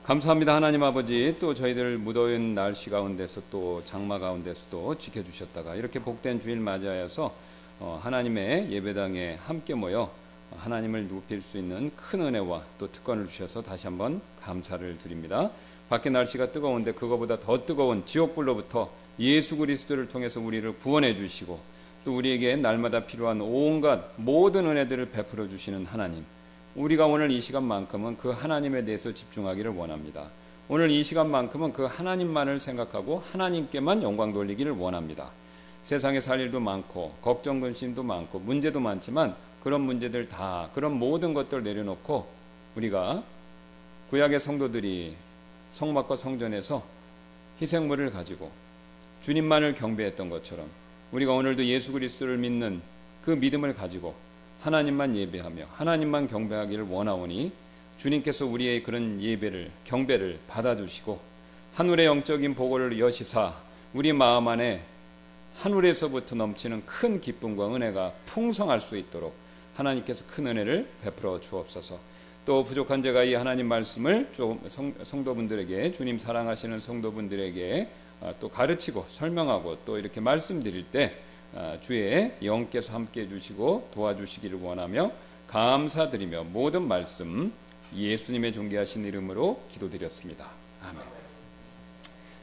감사합니다. 하나님 아버지, 또 저희들 무더운 날씨 가운데서 또 장마 가운데서도 지켜주셨다가 이렇게 복된 주일 맞이하여서 하나님의 예배당에 함께 모여 하나님을 높일 수 있는 큰 은혜와 또 특권을 주셔서 다시 한번 감사를 드립니다. 밖에 날씨가 뜨거운데 그거보다 더 뜨거운 지옥불로부터 예수 그리스도를 통해서 우리를 구원해 주시고 또 우리에게 날마다 필요한 온갖 모든 은혜들을 베풀어 주시는 하나님, 우리가 오늘 이 시간만큼은 그 하나님에 대해서 집중하기를 원합니다. 오늘 이 시간만큼은 그 하나님만을 생각하고 하나님께만 영광 돌리기를 원합니다. 세상에 살 일도 많고 걱정 근심도 많고 문제도 많지만 그런 문제들 다, 그런 모든 것들 내려놓고 우리가 구약의 성도들이 성막과 성전에서 희생물을 가지고 주님만을 경배했던 것처럼 우리가 오늘도 예수 그리스도를 믿는 그 믿음을 가지고 하나님만 예배하며 하나님만 경배하기를 원하오니 주님께서 우리의 그런 예배를, 경배를 받아주시고 하늘의 영적인 보고를 여시사 우리 마음 안에 하늘에서부터 넘치는 큰 기쁨과 은혜가 풍성할 수 있도록 하나님께서 큰 은혜를 베풀어 주옵소서. 또 부족한 제가 이 하나님 말씀을 좀 성도분들에게, 주님 사랑하시는 성도분들에게 또 가르치고 설명하고 또 이렇게 말씀드릴 때 주의 영께서 함께 해주시고 도와주시기를 원하며 감사드리며 모든 말씀 예수님의 존귀하신 이름으로 기도드렸습니다. 아멘.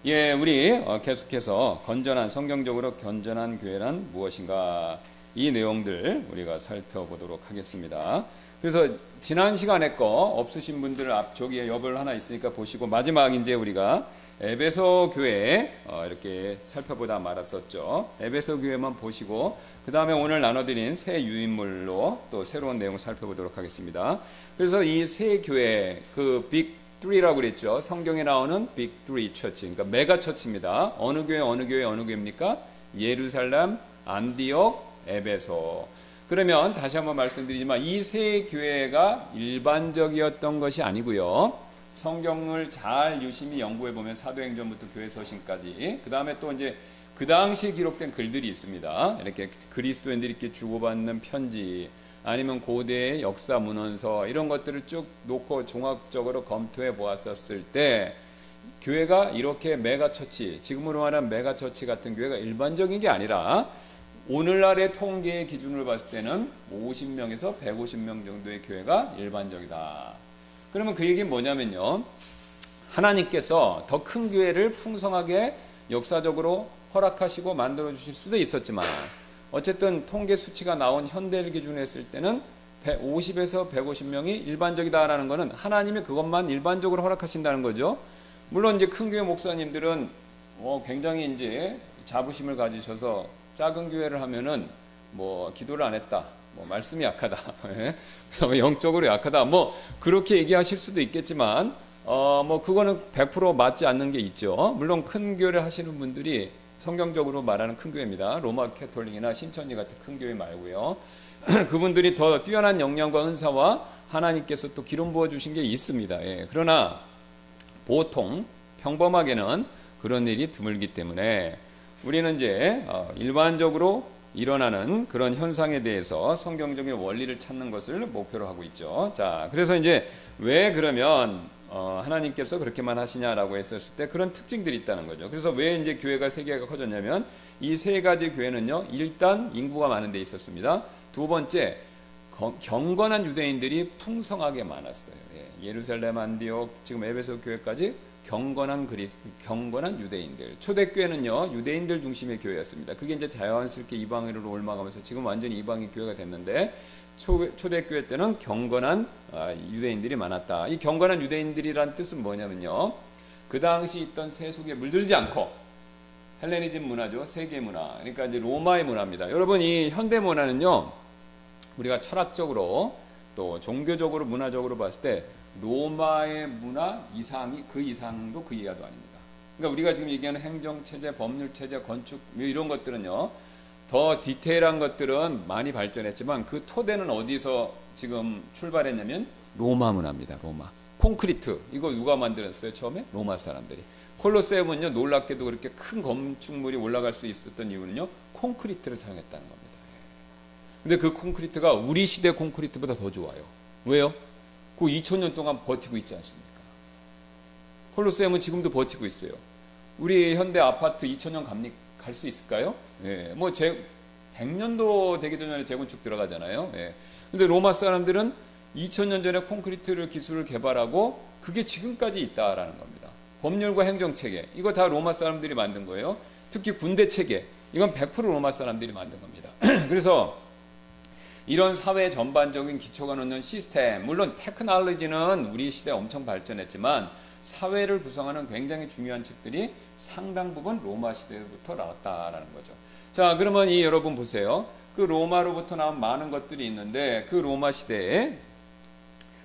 예, 우리 계속해서 건전한, 성경적으로 건전한 교회란 무엇인가, 이 내용들 우리가 살펴보도록 하겠습니다. 그래서 지난 시간에 거 없으신 분들 앞쪽에 여벌 하나 있으니까 보시고, 마지막 이제 우리가 에베소 교회 이렇게 살펴보다 말았었죠. 에베소 교회만 보시고 그 다음에 오늘 나눠드린 새 유인물로 또 새로운 내용을 살펴보도록 하겠습니다. 그래서 이 새 교회, 그 빅 3라고 그랬죠. 성경에 나오는 빅 3 처치, 그러니까 메가 처치입니다. 어느 교회 어느 교회입니까? 예루살렘, 안디옥, 에베소. 그러면 다시 한번 말씀드리지만 이 세 교회가 일반적이었던 것이 아니고요. 성경을 잘 유심히 연구해 보면 사도행전부터 교회서신까지, 그 다음에 또 이제 그 당시에 기록된 글들이 있습니다. 이렇게 그리스도인들이 이렇게 주고받는 편지, 아니면 고대의 역사 문헌서, 이런 것들을 쭉 놓고 종합적으로 검토해 보았었을 때 교회가 이렇게 메가처치, 지금으로 말하는 메가처치 같은 교회가 일반적인 게 아니라 오늘날의 통계의 기준으로 봤을 때는 50명에서 150명 정도의 교회가 일반적이다. 그러면 그 얘기는 뭐냐면요, 하나님께서 더 큰 교회를 풍성하게 역사적으로 허락하시고 만들어 주실 수도 있었지만 어쨌든 통계 수치가 나온 현대를 기준으로 했을 때는 50에서 150명이 일반적이다라는 것은 하나님이 그것만 일반적으로 허락하신다는 거죠. 물론 이제 큰 교회 목사님들은 굉장히 이제 자부심을 가지셔서 작은 교회를 하면은 뭐 기도를 안 했다, 뭐 말씀이 약하다, 그래서 영적으로 약하다, 뭐 그렇게 얘기하실 수도 있겠지만 뭐 그거는 100% 맞지 않는 게 있죠. 물론 큰 교회를 하시는 분들이 성경적으로 말하는 큰 교회입니다. 로마 캐톨릭이나 신천지 같은 큰 교회 말고요. 그분들이 더 뛰어난 역량과 은사와 하나님께서 또 기름 부어 주신 게 있습니다. 예. 그러나 보통 평범하게는 그런 일이 드물기 때문에 우리는 이제 일반적으로 일어나는 그런 현상에 대해서 성경적인 원리를 찾는 것을 목표로 하고 있죠. 자, 그래서 이제 왜 그러면 하나님께서 그렇게만 하시냐라고 했었을 때 그런 특징들이 있다는 거죠. 그래서 왜 이제 교회가 세 개가 커졌냐면 이 세 가지 교회는요, 일단 인구가 많은 데 있었습니다. 두 번째, 경건한 유대인들이 풍성하게 많았어요. 예, 예루살렘, 안디옥, 지금 에베소 교회까지 경건한 유대인들. 초대교회는요, 유대인들 중심의 교회였습니다. 그게 이제 자연스럽게 이방인으로 옮아가면서 지금 완전히 이방인 교회가 됐는데, 초대교회 때는 경건한 유대인들이 많았다. 이 경건한 유대인들이란 뜻은 뭐냐면요, 그 당시 있던 세속에 물들지 않고, 헬레니즘 문화죠, 세계 문화. 그러니까 이제 로마의 문화입니다. 여러분, 이 현대 문화는요, 우리가 철학적으로 또 종교적으로 문화적으로 봤을 때 로마의 문화 이상이 그 이상도 그 이하도 아닙니다. 그러니까 우리가 지금 얘기하는 행정체제, 법률체제, 건축 이런 것들은요, 더 디테일한 것들은 많이 발전했지만 그 토대는 어디서 지금 출발했냐면 로마 문화입니다. 로마. 콘크리트, 이거 누가 만들었어요? 처음에? 로마 사람들이. 콜로세움은요, 놀랍게도 그렇게 큰 건축물이 올라갈 수 있었던 이유는요, 콘크리트를 사용했다는 겁니다. 근데 그 콘크리트가 우리 시대 콘크리트보다 더 좋아요. 왜요? 그 2000년 동안 버티고 있지 않습니까? 콜로세움은 지금도 버티고 있어요. 우리 현대 아파트 2000년 갈 수 있을까요? 예, 뭐 100년도 되기 전에 재건축 들어가잖아요. 예. 근데 로마 사람들은 2000년 전에 콘크리트를 기술을 개발하고 그게 지금까지 있다라는 겁니다. 법률과 행정체계, 이거 다 로마 사람들이 만든 거예요. 특히 군대 체계, 이건 100% 로마 사람들이 만든 겁니다. 그래서 이런 사회 전반적인 기초가 놓는 시스템, 물론 테크놀로지는 우리 시대에 엄청 발전했지만 사회를 구성하는 굉장히 중요한 측들이 상당 부분 로마 시대부터 나왔다라는 거죠. 자, 그러면 여러분 보세요. 그 로마로부터 나온 많은 것들이 있는데 그 로마 시대에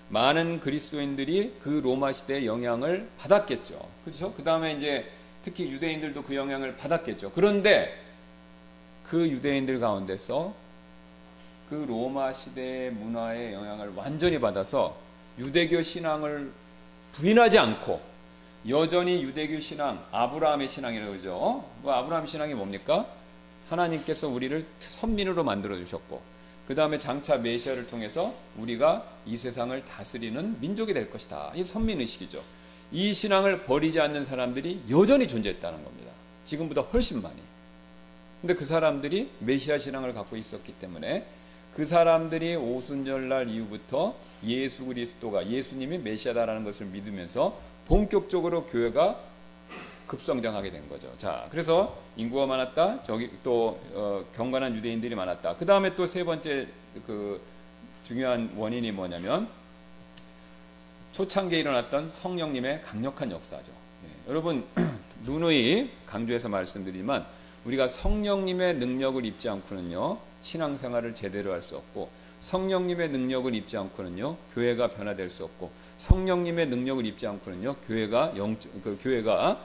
많은 그리스도인들이 그 로마 시대의 영향을 받았겠죠. 그렇죠? 그 다음에 이제 특히 유대인들도 그 영향을 받았겠죠. 그런데 그 유대인들 가운데서 그 로마 시대의 문화의 영향을 완전히 받아서 유대교 신앙을 부인하지 않고 여전히 유대교 신앙, 아브라함의 신앙이라고 그러죠. 뭐 아브라함 신앙이 뭡니까? 하나님께서 우리를 선민으로 만들어 주셨고 그 다음에 장차 메시아를 통해서 우리가 이 세상을 다스리는 민족이 될 것이다. 이 선민의식이죠. 이 신앙을 버리지 않는 사람들이 여전히 존재했다는 겁니다. 지금보다 훨씬 많이. 근데 그 사람들이 메시아 신앙을 갖고 있었기 때문에 그 사람들이 오순절날 이후부터 예수 그리스도가 예수님이 메시아다라는 것을 믿으면서 본격적으로 교회가 급성장하게 된 거죠. 자, 그래서 인구가 많았다. 저기 또 경건한 유대인들이 많았다. 그 다음에 또 세 번째 그 중요한 원인이 뭐냐면 초창기에 일어났던 성령님의 강력한 역사죠. 여러분 누누이 강조해서 말씀드리지만 우리가 성령님의 능력을 입지 않고는요 신앙생활을 제대로 할 수 없고 성령님의 능력을 입지 않고는요 교회가 변화될 수 없고 성령님의 능력을 입지 않고는요 교회가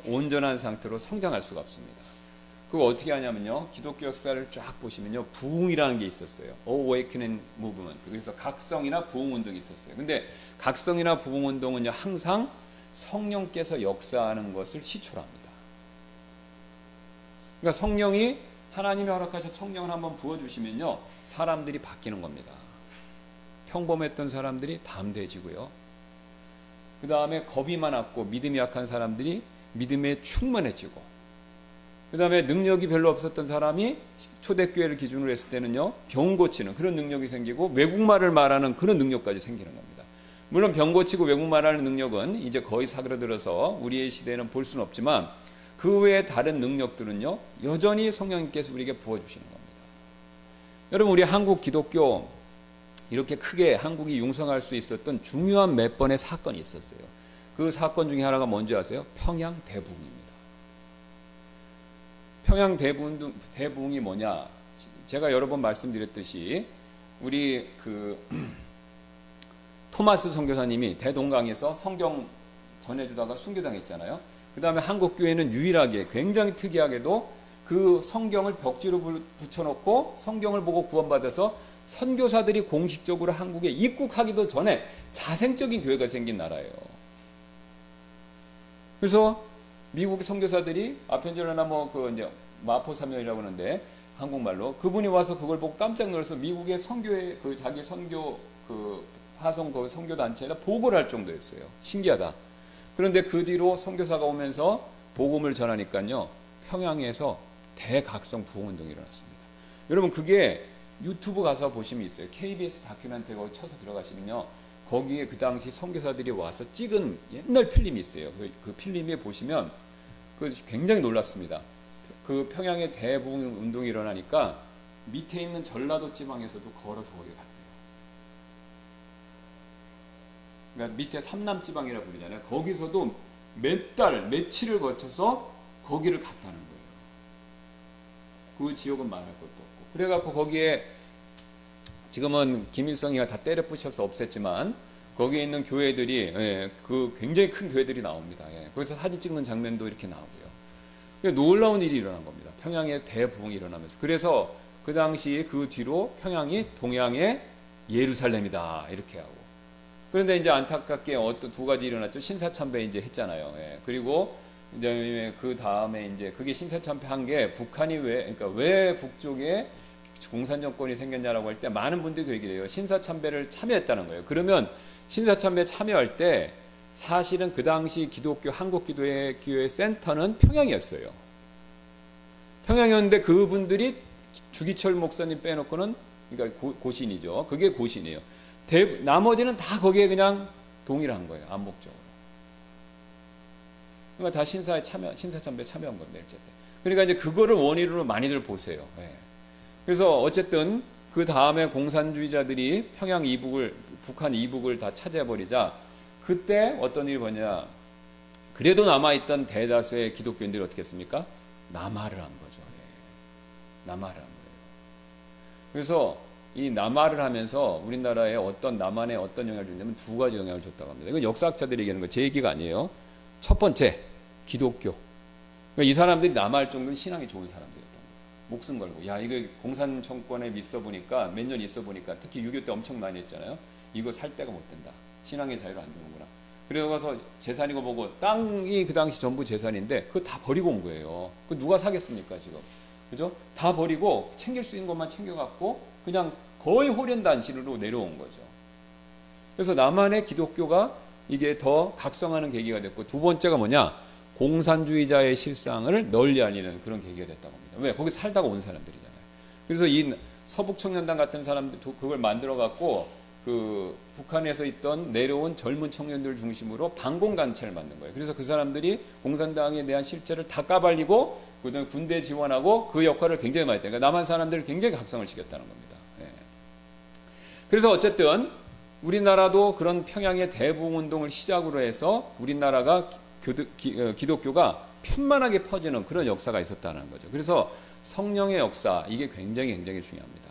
온전한 상태로 성장할 수가 없습니다. 그거 어떻게 하냐면요 기독교 역사를 쫙 보시면요 부흥이라는 게 있었어요. Awakening Movement. 그래서 각성이나 부흥 운동이 있었어요. 근데 각성이나 부흥 운동은요 항상 성령께서 역사하는 것을 시초로 합니다. 그러니까 성령이 하나님이 허락하신 성령을 한번 부어주시면요 사람들이 바뀌는 겁니다. 평범했던 사람들이 담대해지고요. 그 다음에 겁이 많았고 믿음이 약한 사람들이 믿음에 충만해지고 그 다음에 능력이 별로 없었던 사람이 초대교회를 기준으로 했을 때는요 병 고치는 그런 능력이 생기고 외국말을 말하는 그런 능력까지 생기는 겁니다. 물론 병 고치고 외국말하는 능력은 이제 거의 사그라들어서 우리의 시대에는 볼 수는 없지만 그 외에 다른 능력들은요 여전히 성령님께서 우리에게 부어주시는 겁니다. 여러분 우리 한국 기독교 이렇게 크게 한국이 융성할 수 있었던 중요한 몇 번의 사건이 있었어요. 그 사건 중에 하나가 뭔지 아세요? 평양 대부흥입니다. 평양 대부흥이 뭐냐? 제가 여러 번 말씀드렸듯이 우리 토마스 선교사님이 대동강에서 성경 전해주다가 순교당했잖아요. 그 다음에 한국 교회는 유일하게 굉장히 특이하게도 그 성경을 벽지로 붙여놓고 성경을 보고 구원받아서 선교사들이 공식적으로 한국에 입국하기도 전에 자생적인 교회가 생긴 나라예요. 그래서 미국 선교사들이 아펜젤러나 이제 마포사명이라고 하는데 한국말로 그분이 와서 그걸 보고 깜짝 놀라서 미국의 선교회 자기 선교 파송 선교 단체에다 보고를 할 정도였어요. 신기하다. 그런데 그 뒤로 선교사가 오면서 복음을 전하니까요 평양에서 대각성 부흥운동이 일어났습니다. 여러분 그게 유튜브 가서 보시면 있어요. KBS 다큐멘터리 거기 쳐서 들어가시면요 거기에 그 당시 선교사들이 와서 찍은 옛날 필름이 있어요. 그 필름에 보시면 굉장히 놀랐습니다. 그 평양의 대부흥 운동이 일어나니까 밑에 있는 전라도 지방에서도 걸어서 거기 갔대요. 그러니까 밑에 삼남 지방이라 부르잖아요. 거기서도 몇 달, 며칠을 거쳐서 거기를 갔다는 거예요. 그 지역은 말할 것도 없고. 그래갖고 거기에 지금은 김일성이가 다 때려 부셔서 없앴지만 거기에 있는 교회들이 그 굉장히 큰 교회들이 나옵니다. 거기서 사진 찍는 장면도 이렇게 나오고요. 놀라운 일이 일어난 겁니다. 평양에 대부흥이 일어나면서. 그래서 그 당시 그 뒤로 평양이 동양의 예루살렘이다 이렇게 하고. 그런데 이제 안타깝게 두 가지 일어났죠. 신사참배 이제 했잖아요. 그리고 이제 그 다음에 이제 그게 신사참배한 게 북한이 그러니까 왜 북쪽에 공산 정권이 생겼냐라고 할 때 많은 분들이 그 얘기를 해요. 신사참배를 참여했다는 거예요. 그러면 신사참배 참여할 때 사실은 그 당시 기독교 한국 기도의 교회 센터는 평양이었어요. 평양이었는데 그분들이 주기철 목사님 빼놓고는 그러니까 고신이죠. 그게 고신이에요. 나머지는 다 거기에 그냥 동일한 거예요. 암묵적으로. 그러니까 다 신사참배에 참여한 겁니다. 일제 때. 그러니까 이제 그거를 원인으로 많이들 보세요. 예. 그래서 어쨌든 그 다음에 공산주의자들이 평양 이북을, 북한 이북을 다 차지해버리자 그때 어떤 일이 뭐냐. 그래도 남아있던 대다수의 기독교인들이 어떻게 했습니까? 남하를 한 거죠. 예. 남하를 한 거예요. 그래서 이 남하를 하면서 우리나라에 남한에 어떤 영향을 줬냐면 두 가지 영향을 줬다고 합니다. 이건 역사학자들이 얘기하는 거, 제 얘기가 아니에요. 첫 번째, 기독교. 그러니까 이 사람들이 남할 정도는 신앙이 좋은 사람들이었던 거예요. 목숨 걸고. 야, 이거 공산 정권에 있어 보니까, 몇 년 있어 보니까, 특히 6.25 때 엄청 많이 했잖아요. 이거 살 데가 못 된다. 신앙의 자유를 안 주는구나. 그래서 가서 재산이고 뭐고, 땅이 그 당시 전부 재산인데, 그거 다 버리고 온 거예요. 그 누가 사겠습니까, 지금? 그죠? 다 버리고, 챙길 수 있는 것만 챙겨갖고, 그냥 거의 호련단신으로 내려온 거죠. 그래서 남한의 기독교가 이게 더 각성하는 계기가 됐고, 두 번째가 뭐냐? 공산주의자의 실상을 널리 알리는 그런 계기가 됐다고 합니다. 왜? 거기 살다가 온 사람들이잖아요. 그래서 이 서북청년단 같은 사람들 그걸 만들어 갖고 그 북한에서 있던 내려온 젊은 청년들 중심으로 반공단체를 만든 거예요. 그래서 그 사람들이 공산당에 대한 실체를 다 까발리고 그다음에 군대 지원하고 그 역할을 굉장히 많이 했다. 그러니까 남한 사람들을 굉장히 각성을 시켰다는 겁니다. 예. 그래서 어쨌든 우리나라도 그런 평양의 대부흥운동을 시작으로 해서 우리나라가 기독교가 편만하게 퍼지는 그런 역사가 있었다는 거죠. 그래서 성령의 역사, 이게 굉장히 중요합니다.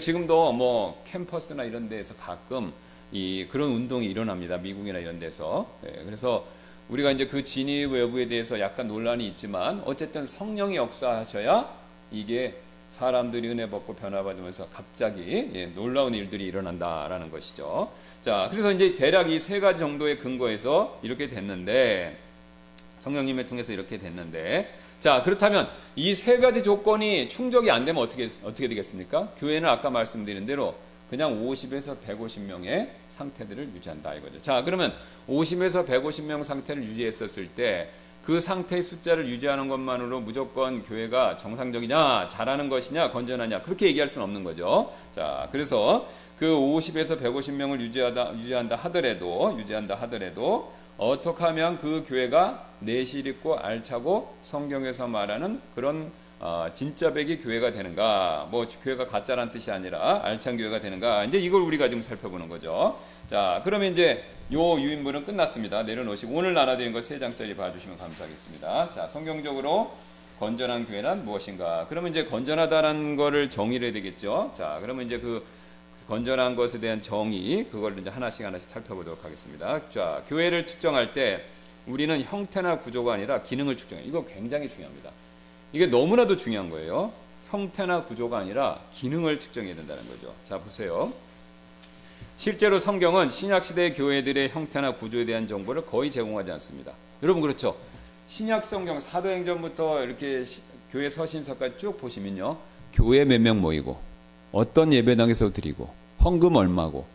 지금도 뭐 캠퍼스나 이런 데에서 가끔 그런 운동이 일어납니다. 미국이나 이런 데서. 그래서 우리가 이제 그 진위 여부에 대해서 약간 논란이 있지만 어쨌든 성령이 역사하셔야 이게 사람들이 은혜 받고 변화받으면서 갑자기 놀라운 일들이 일어난다라는 것이죠. 자, 그래서 이제 대략 이 세 가지 정도의 근거에서 이렇게 됐는데, 성령님을 통해서 이렇게 됐는데, 자, 그렇다면 이 세 가지 조건이 충족이 안 되면 어떻게 되겠습니까? 교회는 아까 말씀드린 대로 그냥 50에서 150명의 상태들을 유지한다 이거죠. 자, 그러면 50에서 150명 상태를 유지했었을 때 그 상태의 숫자를 유지하는 것만으로 무조건 교회가 정상적이냐, 잘하는 것이냐, 건전하냐, 그렇게 얘기할 수는 없는 거죠. 자, 그래서 그 50에서 150명을 유지한다 하더라도 어떻게 하면 그 교회가 내실 있고 알차고 성경에서 말하는 그런 진짜 백이 교회가 되는가, 뭐 교회가 가짜란 뜻이 아니라 알찬 교회가 되는가, 이제 이걸 우리가 지금 살펴보는 거죠. 자, 그러면 이제 요 유인물은 끝났습니다. 내려놓으시고 오늘 나눠드린 거 3장짜리 봐주시면 감사하겠습니다. 자, 성경적으로 건전한 교회란 무엇인가? 그러면 이제 건전하다는 거를 정의를 해야 되겠죠. 자, 그러면 이제 그 건전한 것에 대한 정의, 그걸 이제 하나씩 살펴보도록 하겠습니다. 자, 교회를 측정할 때 우리는 형태나 구조가 아니라 기능을 측정해요. 이거 굉장히 중요합니다. 이게 너무나도 중요한 거예요. 형태나 구조가 아니라 기능을 측정해야 된다는 거죠. 자, 보세요. 실제로 성경은 신약시대의 교회들의 형태나 구조에 대한 정보를 거의 제공하지 않습니다. 여러분 그렇죠? 신약 성경 사도행전부터 이렇게 교회 서신서까지 쭉 보시면요. 교회 몇 명 모이고 어떤 예배당에서 드리고 헌금 얼마고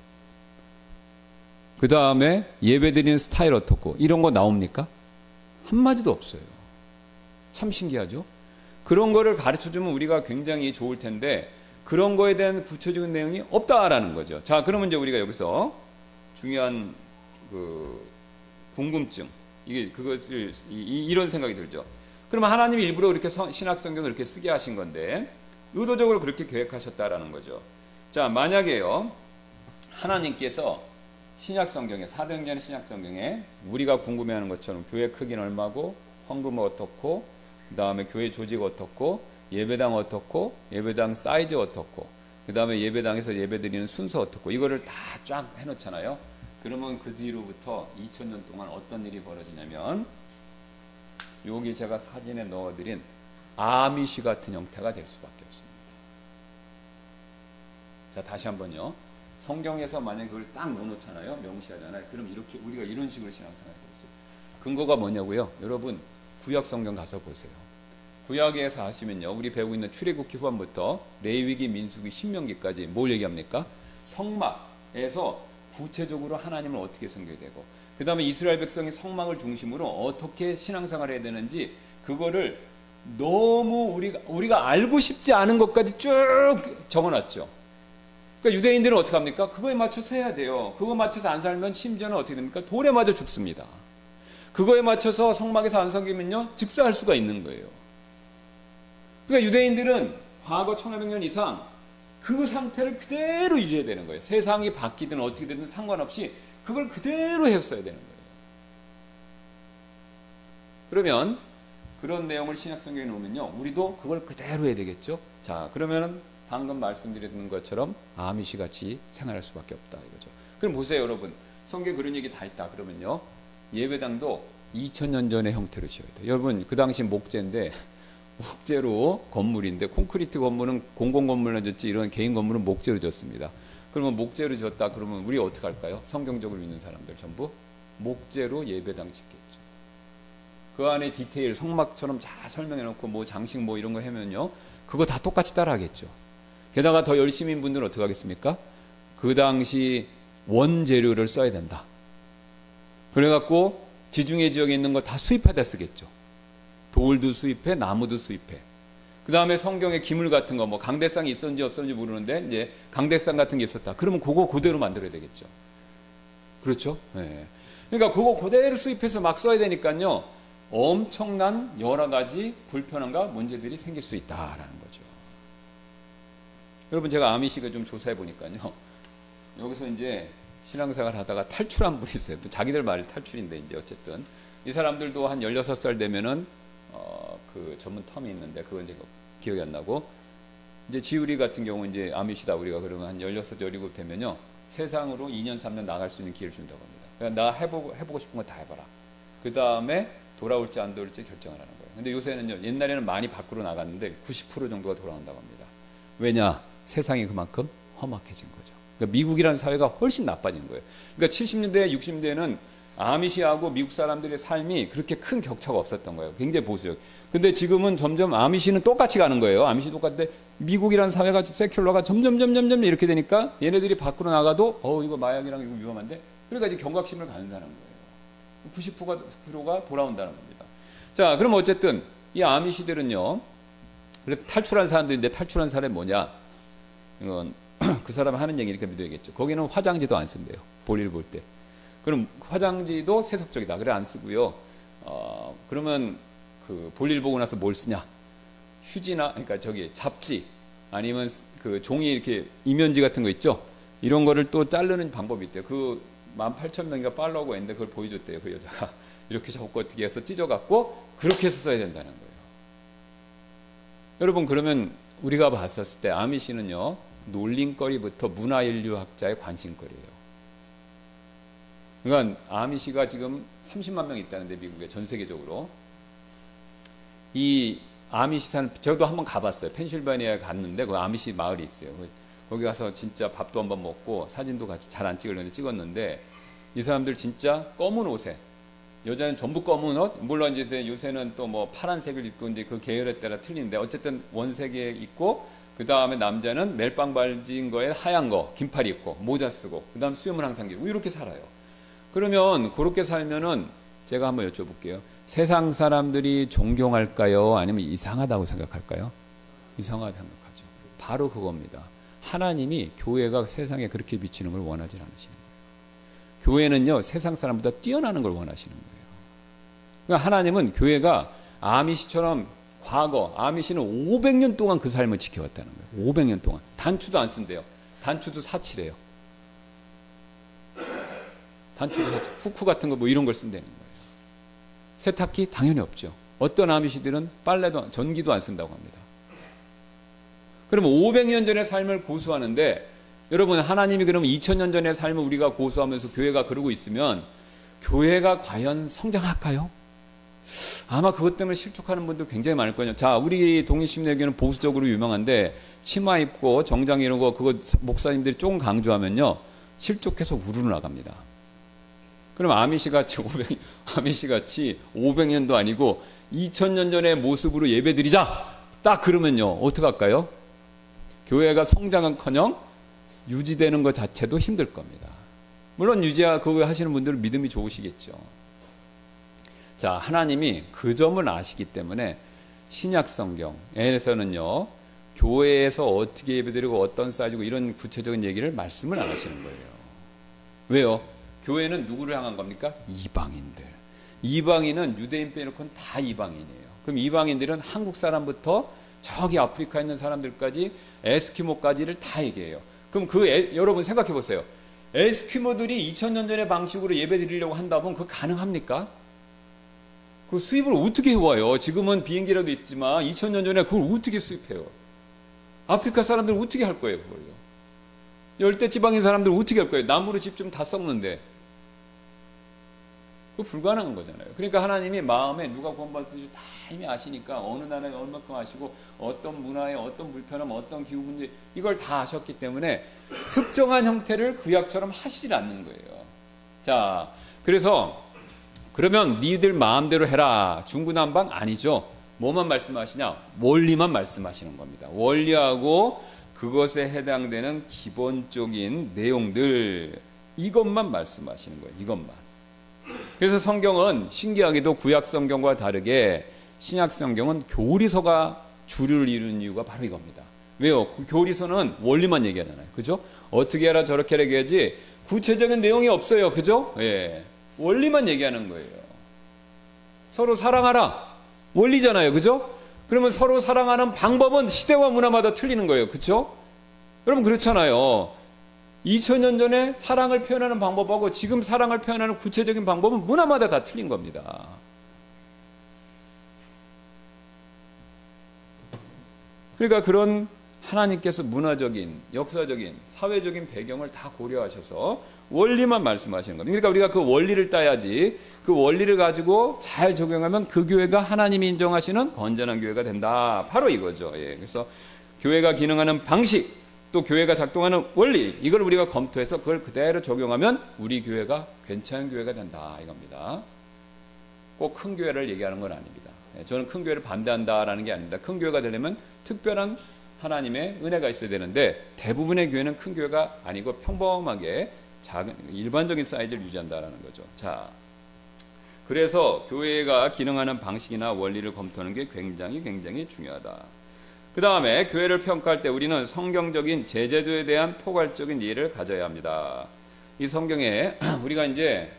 그 다음에 예배드리는 스타일 어떻고 이런 거 나옵니까? 한마디도 없어요. 참 신기하죠? 그런 거를 가르쳐주면 우리가 굉장히 좋을 텐데 그런 거에 대한 구체적인 내용이 없다라는 거죠. 자, 그러면 이제 우리가 여기서 중요한 그 궁금증, 그것을 이런 생각이 들죠. 그러면 하나님이 일부러 이렇게 신약 성경을 이렇게 쓰게 하신 건데 의도적으로 그렇게 계획하셨다라는 거죠. 자, 만약에요 하나님께서 신약 성경에, 사도행전 신약 성경에 우리가 궁금해하는 것처럼 교회 크기는 얼마고 헌금은 어떻고 그 다음에 교회 조직 어떻고 예배당 어떻고 예배당 사이즈 어떻고 그 다음에 예배당에서 예배드리는 순서 어떻고 이거를 다 쫙 해놓잖아요. 그러면 그 뒤로부터 2000년 동안 어떤 일이 벌어지냐면 여기 제가 사진에 넣어드린 아미시 같은 형태가 될 수밖에 없습니다. 자, 다시 한번요. 성경에서 만약에 그걸 딱 넣어놓잖아요. 명시하잖아요. 그럼 이렇게 우리가 이런 식으로 신앙생활이 됐어요. 근거가 뭐냐고요? 여러분 구약 성경 가서 보세요. 구약에서 하시면요. 우리 배우고 있는 출애굽기 후반부터 레위기, 민수기, 신명기까지 뭘 얘기합니까? 성막에서 구체적으로 하나님을 어떻게 섬겨야 되고 그 다음에 이스라엘 백성이 성막을 중심으로 어떻게 신앙생활을 해야 되는지 그거를 너무 우리가 알고 싶지 않은 것까지 쭉 적어놨죠. 그러니까 유대인들은 어떻게 합니까? 그거에 맞춰서 해야 돼요. 그거 맞춰서 안 살면 심지어는 어떻게 됩니까? 돌에 맞아 죽습니다. 그거에 맞춰서 성막에서 안 섬기면요 즉사할 수가 있는 거예요. 그러니까 유대인들은 과거 1500년 이상 그 상태를 그대로 유지해야 되는 거예요. 세상이 바뀌든 어떻게 되든 상관없이 그걸 그대로 했어야 되는 거예요. 그러면 그런 내용을 신약성경에 놓으면요 우리도 그걸 그대로 해야 되겠죠. 자, 그러면은 방금 말씀드렸던 것처럼 아미시 같이 생활할 수밖에 없다 이거죠. 그럼 보세요 여러분, 성경에 그런 얘기 다 있다 그러면요 예배당도 2000년 전의 형태로 지어야 돼요. 여러분 그 당시 목재인데 목재로 건물인데 콘크리트 건물은 공공건물로 졌지 이런 개인 건물은 목재로 졌습니다. 그러면 목재로 졌다 그러면 우리 어떻게 할까요? 성경적으로 믿는 사람들 전부 목재로 예배당 짓겠죠. 그 안에 디테일 성막처럼 잘 설명해 놓고 뭐 장식 뭐 이런 거 하면요 그거 다 똑같이 따라 하겠죠. 게다가 더 열심인 분들은 어떻게 하겠습니까? 그 당시 원재료를 써야 된다. 그래갖고 지중해 지역에 있는 거 다 수입하다 쓰겠죠. 돌도 수입해, 나무도 수입해. 그 다음에 성경에 기물 같은 거, 뭐 강대상이 있었는지 없었는지 모르는데 이제 강대상 같은 게 있었다. 그러면 그거 그대로 만들어야 되겠죠. 그렇죠? 네. 그러니까 그거 그대로 수입해서 막 써야 되니까요. 엄청난 여러 가지 불편함과 문제들이 생길 수 있다라는 거죠. 여러분 제가 아미시가 좀 조사해 보니까요. 여기서 이제 신앙생활 하다가 탈출한 분이 있어요. 자기들 말 탈출인데 이제 어쨌든 이 사람들도 한 16살 되면은 그 전문 텀이 있는데 그건 이제 기억이 안 나고 이제 지우리 같은 경우 이제 아미시다 우리가 그러면 한 16, 17 되면요 세상으로 2년 3년 나갈 수 있는 기회를 준다고 합니다. 그러니까 나 해보고 싶은 거 다 해봐라. 그 다음에 돌아올지 안 돌아올지 결정을 하는 거예요. 근데 요새는요 옛날에는 많이 밖으로 나갔는데 90% 정도가 돌아온다고 합니다. 왜냐? 세상이 그만큼 험악해진 거죠. 그러니까 미국이라는 사회가 훨씬 나빠진 거예요. 그러니까 70년대, 60년대에는 아미시하고 미국 사람들의 삶이 그렇게 큰 격차가 없었던 거예요. 굉장히 보수적. 근데 지금은 점점 아미시는 똑같이 가는 거예요. 아미시 똑같은데 미국이라는 사회가 세큘러가 점점 이렇게 되니까 얘네들이 밖으로 나가도 이거 마약이랑 이거 위험한데 그러니까 이제 경각심을 갖는다는 거예요. 90%가 돌아온다는 겁니다. 자, 그럼 어쨌든 이 아미시들은요. 그래서 탈출한 사람들인데 탈출한 사람이 뭐냐? 이건 그 사람 하는 얘기 이렇게 믿어야겠죠. 거기는 화장지도 안 쓴대요. 볼일 볼 때. 그럼 화장지도 세속적이다. 그래 안 쓰고요. 그러면 그 볼일 보고 나서 뭘 쓰냐? 휴지나 그러니까 저기 잡지 아니면 그 종이 이렇게 이면지 같은 거 있죠. 이런 거를 또 자르는 방법이 있대요. 그 18,000명이가 팔로워가 있는데 그걸 보여줬대요. 그 여자가 이렇게 잡고 어떻게 해서 찢어갖고 그렇게 해서 써야 된다는 거예요. 여러분 그러면 우리가 봤었을 때 아미시는요 놀림거리부터 문화인류학자의 관심거리예요. 그러니까 아미시가 지금 30만 명 있다는데 미국에 전 세계적으로 이 아미시 산 저도 한번 가봤어요. 펜실바니아에 갔는데 그 아미시 마을이 있어요. 거기 가서 진짜 밥도 한번 먹고 사진도 같이 잘 안 찍으려는데 찍었는데 이 사람들 진짜 검은 옷에 여자는 전부 검은 옷 물론 이제 요새는 또 뭐 파란색을 입고 이제 그 계열에 따라 틀리는데 어쨌든 원색에 입고 그 다음에 남자는 멜빵 발진 거에 하얀 거 긴팔 입고 모자 쓰고 그 다음 수염을 항상 기르고 이렇게 살아요. 그러면 그렇게 살면은 제가 한번 여쭤볼게요. 세상 사람들이 존경할까요? 아니면 이상하다고 생각할까요? 이상하다고 생각하죠. 바로 그겁니다. 하나님이 교회가 세상에 그렇게 비치는 걸 원하지 않으시는 거예요. 교회는요 세상 사람보다 뛰어나는 걸 원하시는 거예요. 그러니까 하나님은 교회가 아미시처럼 과거 아미시는 500년 동안 그 삶을 지켜왔다는 거예요. 500년 동안 단추도 안 쓴대요. 단추도 사치래요. 단추도 사치, 후크 같은 거 뭐 이런 걸 쓴다는 거예요. 세탁기 당연히 없죠. 어떤 아미시들은 빨래도 전기도 안 쓴다고 합니다. 그러면 500년 전의 삶을 고수하는데 여러분 하나님이 그러면 2000년 전의 삶을 우리가 고수하면서 교회가 그러고 있으면 교회가 과연 성장할까요? 아마 그것 때문에 실족하는 분들 굉장히 많을 거예요. 자, 우리 독립심리교는 보수적으로 유명한데 치마 입고 정장 이런 거 그거 목사님들이 조금 강조하면요 실족해서 우르르 나갑니다. 그럼 아미시같이 500년도 아니고 2000년 전의 모습으로 예배드리자 딱 그러면요 어떻게 할까요? 교회가 성장은커녕 유지되는 것 자체도 힘들 겁니다. 물론 유지하 그거 하시는 분들은 믿음이 좋으시겠죠. 자, 하나님이 그 점을 아시기 때문에 신약 성경에서는요, 교회에서 어떻게 예배드리고 어떤 사이즈고 이런 구체적인 얘기를 말씀을 안 하시는 거예요. 왜요? 교회는 누구를 향한 겁니까? 이방인들. 이방인은 유대인 빼놓고는 다 이방인이에요. 그럼 이방인들은 한국 사람부터 저기 아프리카에 있는 사람들까지 에스키모까지를 다 얘기해요. 그럼 여러분 생각해 보세요. 에스키모들이 2000년 전의 방식으로 예배 드리려고 한다면 그거 가능합니까? 그 수입을 어떻게 해와요? 지금은 비행기라도 있지만 2000년 전에 그걸 어떻게 수입해요? 아프리카 사람들은 어떻게 할 거예요, 그걸요? 열대 지방인 사람들은 어떻게 할 거예요? 나무로 집 좀 다 썩는데. 그거 불가능한 거잖아요. 그러니까 하나님이 마음에 누가 구원받을지 다 이미 아시니까 어느 나라에 얼마큼 아시고 어떤 문화에 어떤 불편함, 어떤 기후 문제 이걸 다 아셨기 때문에 특정한 형태를 구약처럼 하시지 않는 거예요. 자, 그래서 그러면 니들 마음대로 해라. 중구난방 아니죠. 뭐만 말씀하시냐? 원리만 말씀하시는 겁니다. 원리하고 그것에 해당되는 기본적인 내용들 이것만 말씀하시는 거예요. 이것만. 그래서 성경은 신기하게도 구약 성경과 다르게 신약 성경은 교리서가 주류를 이루는 이유가 바로 이겁니다. 왜요? 그 교리서는 원리만 얘기하잖아요. 그죠? 어떻게 해라 저렇게 해라 얘기하지 구체적인 내용이 없어요. 그죠? 예. 원리만 얘기하는 거예요. 서로 사랑하라. 원리잖아요. 그죠? 그러면 서로 사랑하는 방법은 시대와 문화마다 틀리는 거예요. 그죠? 여러분 그렇잖아요. 2000년 전에 사랑을 표현하는 방법하고 지금 사랑을 표현하는 구체적인 방법은 문화마다 다 틀린 겁니다. 그러니까 그런 하나님께서 문화적인, 역사적인, 사회적인 배경을 다 고려하셔서 원리만 말씀하시는 겁니다. 그러니까 우리가 그 원리를 따야지 그 원리를 가지고 잘 적용하면 그 교회가 하나님이 인정하시는 건전한 교회가 된다. 바로 이거죠. 예. 그래서 교회가 기능하는 방식 또 교회가 작동하는 원리 이걸 우리가 검토해서 그걸 그대로 적용하면 우리 교회가 괜찮은 교회가 된다 이겁니다. 꼭 큰 교회를 얘기하는 건 아닙니다. 저는 큰 교회를 반대한다라는 게 아닙니다. 큰 교회가 되려면 특별한 하나님의 은혜가 있어야 되는데 대부분의 교회는 큰 교회가 아니고 평범하게 작은 일반적인 사이즈를 유지한다라는 거죠. 자, 그래서 교회가 기능하는 방식이나 원리를 검토하는 게 굉장히 중요하다. 그 다음에 교회를 평가할 때 우리는 성경적인 제자도에 대한 포괄적인 이해를 가져야 합니다. 이 성경에 우리가 이제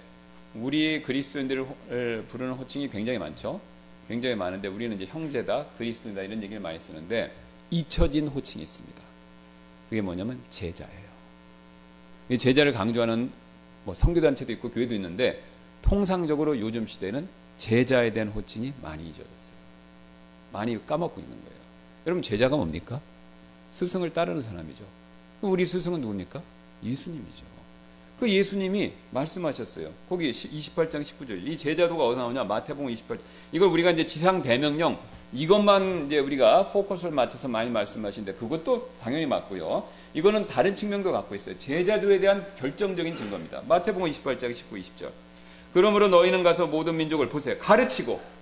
우리 그리스도인들을 부르는 호칭이 굉장히 많죠. 굉장히 많은데 우리는 이제 형제다, 그리스도인다 이런 얘기를 많이 쓰는데 잊혀진 호칭이 있습니다. 그게 뭐냐면 제자예요. 이 제자를 강조하는 뭐 선교단체도 있고 교회도 있는데 통상적으로 요즘 시대는 제자에 대한 호칭이 많이 잊어졌어요. 많이 까먹고 있는 거예요. 여러분 제자가 뭡니까? 스승을 따르는 사람이죠. 우리 스승은 누굽니까? 예수님이죠. 그 예수님이 말씀하셨어요. 거기 28장 19절. 이 제자도가 어디서 나오냐? 마태복음 28장. 이걸 우리가 이제 지상 대명령 이것만 이제 우리가 포커스를 맞춰서 많이 말씀하시는데 그것도 당연히 맞고요. 이거는 다른 측면도 갖고 있어요. 제자도에 대한 결정적인 증거입니다. 마태복음 28장 19, 20절. 그러므로 너희는 가서 모든 민족을 보세요. 가르치고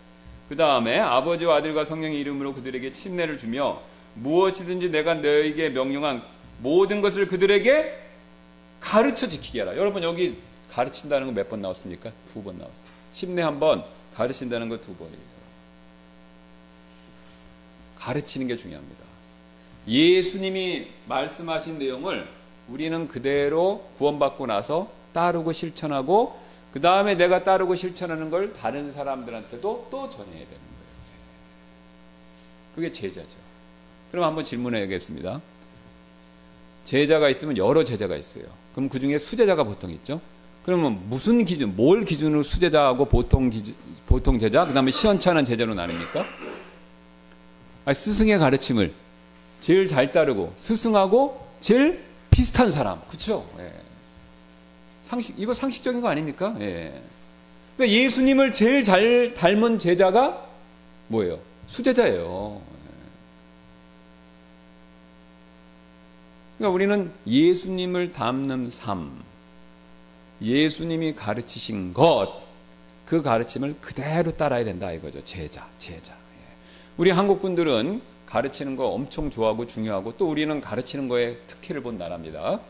그 다음에 아버지와 아들과 성령의 이름으로 그들에게 침례를 주며 무엇이든지 내가 너희에게 명령한 모든 것을 그들에게 가르쳐 지키게 하라. 여러분 여기 가르친다는 거 몇 번 나왔습니까? 2번 나왔어요. 침례 1번, 가르친다는 거 2번이에요. 가르치는 게 중요합니다. 예수님이 말씀하신 내용을 우리는 그대로 구원받고 나서 따르고 실천하고 그 다음에 내가 따르고 실천하는 걸 다른 사람들한테도 또 전해야 되는 거예요. 그게 제자죠. 그럼 한번 질문해야겠습니다. 제자가 있으면 여러 제자가 있어요. 그럼 그 중에 수제자가 보통 있죠. 그러면 무슨 기준, 뭘 기준으로 수제자하고 보통 제자, 그 다음에 시원찮은 제자로 나눕니까? 스승의 가르침을 제일 잘 따르고 스승하고 제일 비슷한 사람, 그렇죠? 예. 이거 상식적인 거 아닙니까? 예. 그러니까 예수님을 제일 잘 닮은 제자가 뭐예요? 수제자예요. 그러니까 우리는 예수님을 닮는 삶, 예수님이 가르치신 것, 그 가르침을 그대로 따라야 된다 이거죠. 제자. 우리 한국 분들은 가르치는 거 엄청 좋아하고 중요하고 또 우리는 가르치는 거에 특혜를 본 나라입니다.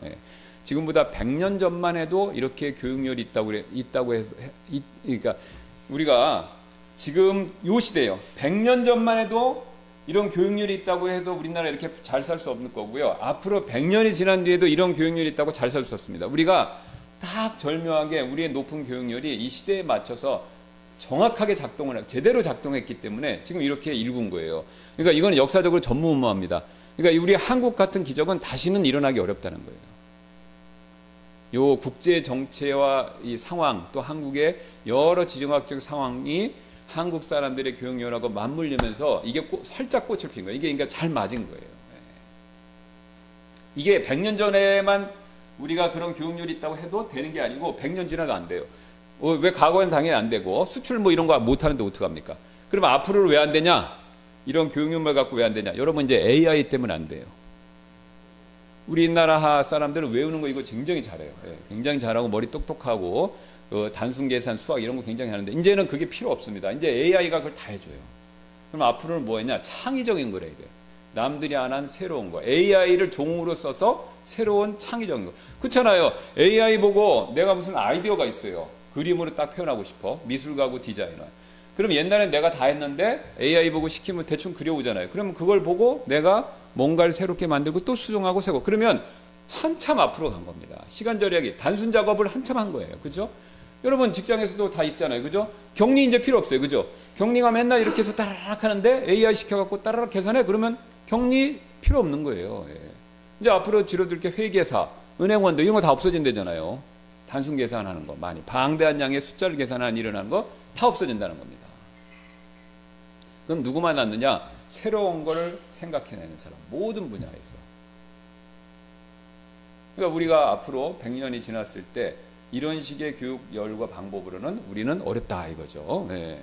지금보다 100년 전만 해도 이렇게 교육열이 있다고 해서 그러니까 우리가 지금 요 시대요. 100년 전만 해도 이런 교육열이 있다고 해서 우리나라 이렇게 잘 살 수 없는 거고요. 앞으로 100년이 지난 뒤에도 이런 교육열이 있다고 잘 살 수 없습니다. 우리가 딱 절묘하게 우리의 높은 교육열이 이 시대에 맞춰서 정확하게 제대로 작동했기 때문에 지금 이렇게 일군 거예요. 그러니까 이건 역사적으로 전무후무합니다. 그러니까 우리 한국 같은 기적은 다시는 일어나기 어렵다는 거예요. 요 국제 정체와 이 상황, 또 한국의 여러 지정학적 상황이 한국 사람들의 교육열하고 맞물리면서 이게 살짝 꽃을 핀 거예요. 이게 그러니까 잘 맞은 거예요. 이게 100년 전에만 우리가 그런 교육열이 있다고 해도 되는 게 아니고 100년 지나도 안 돼요. 왜 과거에는 당연히 안 되고 수출 뭐 이런 거 못 하는데 어떡합니까? 그럼 앞으로는 왜 안 되냐? 이런 교육열만 갖고 왜 안 되냐? 여러분 이제 AI 때문에 안 돼요. 우리나라 사람들은 외우는 거 이거 굉장히 잘해요. 굉장히 잘하고 머리 똑똑하고 단순 계산, 수학 이런 거 굉장히 하는데 이제는 그게 필요 없습니다. 이제 AI가 그걸 다 해줘요. 그럼 앞으로는 뭐 했냐? 창의적인 걸 해야 돼요. 남들이 안 한 새로운 거. AI를 종으로 써서 새로운 창의적인 거. 그렇잖아요. AI 보고 내가 무슨 아이디어가 있어요. 그림으로 딱 표현하고 싶어. 미술가고 디자이너. 그럼 옛날엔 내가 다 했는데 AI 보고 시키면 대충 그려오잖아요. 그러면 그걸 보고 내가 뭔가를 새롭게 만들고 또 수정하고 새고. 그러면 한참 앞으로 간 겁니다. 시간 절약이. 단순 작업을 한참 한 거예요. 그죠? 여러분 직장에서도 다 있잖아요. 그죠? 격리 이제 필요 없어요. 그죠? 격리가 맨날 이렇게 해서 따라락 하는데 AI 시켜갖고 따라락 계산해. 그러면 격리 필요 없는 거예요. 이제 앞으로 줄어들 게 회계사, 은행원도 이런 거 다 없어진다잖아요. 단순 계산하는 거 많이. 방대한 양의 숫자를 계산하는 일을 하는 거 다 없어진다는 겁니다. 그럼 누구만 남느냐? 새로운 걸 생각해내는 사람. 모든 분야에서. 그러니까 우리가 앞으로 100년이 지났을 때 이런 식의 교육열과 방법으로는 우리는 어렵다 이거죠. 네.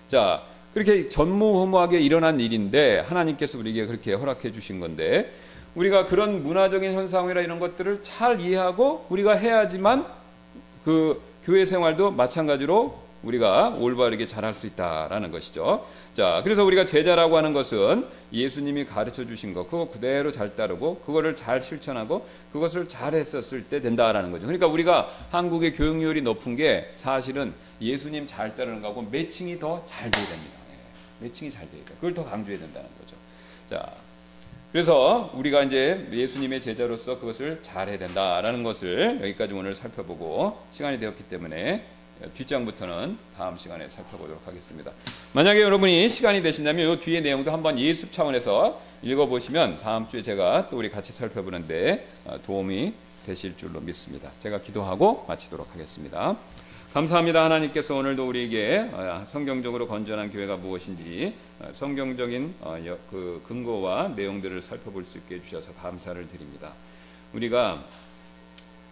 자, 그렇게 전무후무하게 일어난 일인데 하나님께서 우리에게 그렇게 허락해 주신 건데 우리가 그런 문화적인 현상이나 이런 것들을 잘 이해하고 우리가 해야지만 그 교회 생활도 마찬가지로 우리가 올바르게 잘할 수 있다라는 것이죠. 자, 그래서 우리가 제자라고 하는 것은 예수님이 가르쳐 주신 것, 그거 그대로 잘 따르고 그거를 잘 실천하고 그것을 잘 했었을 때 된다라는 거죠. 그러니까 우리가 한국의 교육열이 높은 게 사실은 예수님 잘 따르는 거하고 매칭이 더 잘 돼야 됩니다. 매칭이 잘 돼야 돼요. 그걸 더 강조해야 된다는 거죠. 자, 그래서 우리가 이제 예수님의 제자로서 그것을 잘 해야 된다라는 것을 여기까지 오늘 살펴보고 시간이 되었기 때문에 뒷장부터는 다음 시간에 살펴보도록 하겠습니다. 만약에 여러분이 시간이 되신다면 이 뒤에 내용도 한번 예습 차원에서 읽어보시면 다음 주에 제가 또 우리 같이 살펴보는데 도움이 되실 줄로 믿습니다. 제가 기도하고 마치도록 하겠습니다. 감사합니다. 하나님께서 오늘도 우리에게 성경적으로 건전한 교회가 무엇인지 성경적인 그 근거와 내용들을 살펴볼 수 있게 해주셔서 감사를 드립니다. 우리가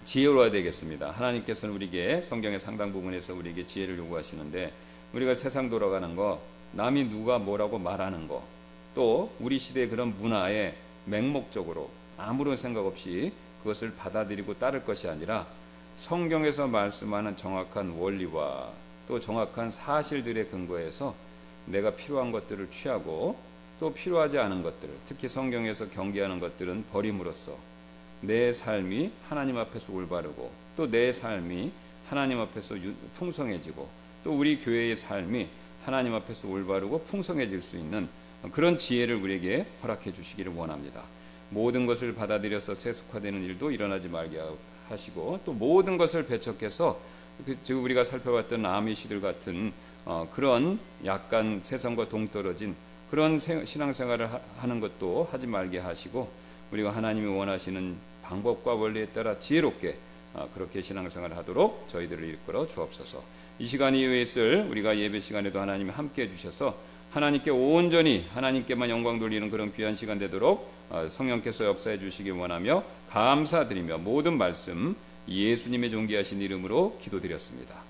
지혜로워야 되겠습니다. 하나님께서는 우리에게 성경의 상당 부분에서 우리에게 지혜를 요구하시는데 우리가 세상 돌아가는 거, 남이 누가 뭐라고 말하는 거, 또 우리 시대의 그런 문화에 맹목적으로 아무런 생각 없이 그것을 받아들이고 따를 것이 아니라 성경에서 말씀하는 정확한 원리와 또 정확한 사실들의 근거에서 내가 필요한 것들을 취하고 또 필요하지 않은 것들, 특히 성경에서 경계하는 것들은 버림으로써 내 삶이 하나님 앞에서 올바르고 또 내 삶이 하나님 앞에서 풍성해지고 또 우리 교회의 삶이 하나님 앞에서 올바르고 풍성해질 수 있는 그런 지혜를 우리에게 허락해 주시기를 원합니다. 모든 것을 받아들여서 세속화되는 일도 일어나지 말게 하시고 또 모든 것을 배척해서 지금 우리가 살펴봤던 아미시들 같은 그런 약간 세상과 동떨어진 그런 신앙생활을 하는 것도 하지 말게 하시고 우리가 하나님이 원하시는 방법과 원리에 따라 지혜롭게 그렇게 신앙생활을 하도록 저희들을 이끌어 주옵소서. 이 시간 이후에 있을 우리가 예배 시간에도 하나님이 함께 해주셔서 하나님께 온전히 하나님께만 영광 돌리는 그런 귀한 시간 되도록 성령께서 역사해 주시기 원하며 감사드리며 모든 말씀 예수님의 존귀하신 이름으로 기도드렸습니다.